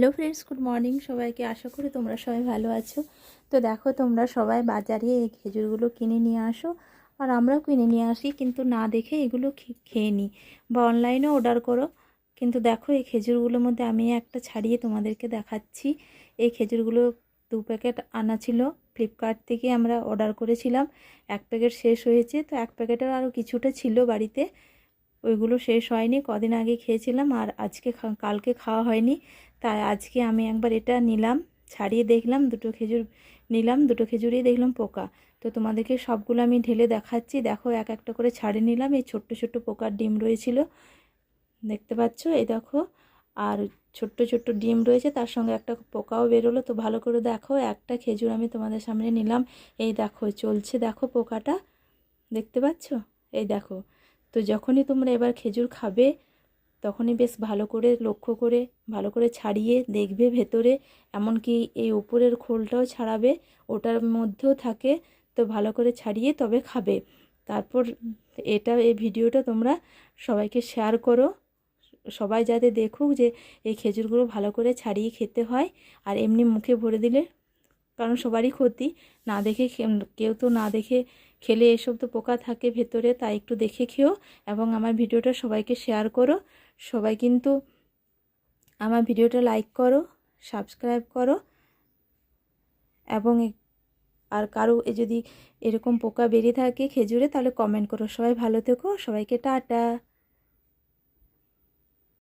Hello friends, good morning সবাইকে। আশা করি তোমরা সবাই ভালো আছো। তো দেখো, তোমরা সবাই বাজারে এই খেজুরগুলো কিনে নিয়ে আসো, আর আমরাও কিনে নিয়ে আসি, কিন্তু না দেখে এগুলো খেয়ে নিই বা অনলাইনে অর্ডার করো। কিন্তু দেখো, এই খেজুরগুলোর মধ্যে আমি একটা ছাড়িয়ে তোমাদেরকে দেখাচ্ছি। এই খেজুরগুলো 2 প্যাকেট আনা ছিল, ফ্লিপকার্ট থেকে আমরা অর্ডার করেছিলাম। 1 প্যাকেট শেষ হয়েছে, তো 1 প্যাকেটের আরও কিছুটা ছিল বাড়িতে, ওইগুলো শেষ হয়নি। কদিন আগে খেয়েছিলাম, আর কালকে খাওয়া হয়নি। তাই আজকে আমি একবার এটা নিলাম, ছাড়িয়ে দেখলাম। 2 খেজুর নিলাম, 2 খেজুরেই দেখলাম পোকা। তো তোমাদেরকে সবগুলো আমি ঢেলে দেখাচ্ছি। দেখো, এক একটা করে ছাড়িয়ে নিলাম। এই ছোট্ট ছোট্ট পোকার ডিম রয়েছিল, দেখতে পাচ্ছ? এই দেখো, আর ছোট্ট ছোট্ট ডিম রয়েছে, তার সঙ্গে একটা পোকাও বেরোলো। তো ভালো করে দেখো, একটা খেজুর আমি তোমাদের সামনে নিলাম। এই দেখো, চলছে, দেখো পোকাটা, দেখতে পাচ্ছ? এই দেখো। তো যখনই তোমরা এবার খেজুর খাবে, তখনই বেশ ভালো করে লক্ষ্য করে ভালো করে ছাড়িয়ে দেখবে ভেতরে, এমনকি এই উপরের খোলটাও ছাড়াবে, ওটার মধ্যেও থাকে। তো ভালো করে ছাড়িয়ে তবে খাবে। তারপর এই ভিডিওটা তোমরা সবাইকে শেয়ার করো, সবাই যাতে দেখুক যে এই খেজুরগুলো ভালো করে ছাড়িয়ে খেতে হয়। আর এমনি মুখে ভরে দিলে, কারণ সবারই ক্ষতি, না দেখে কেউ তো না দেখে খেলে এসব তো পোকা থাকে ভেতরে। তাই একটু দেখে খেও, এবং আমার ভিডিওটা সবাইকে শেয়ার করো। সবাই কিন্তু আমার ভিডিওটা লাইক করো, সাবস্ক্রাইব করো, এবং আর কারো যদি এরকম পোকা বেরিয়ে থাকে খেজুরে, তাহলে কমেন্ট করো। সবাই ভালো থেকো, সবাইকে টাটা।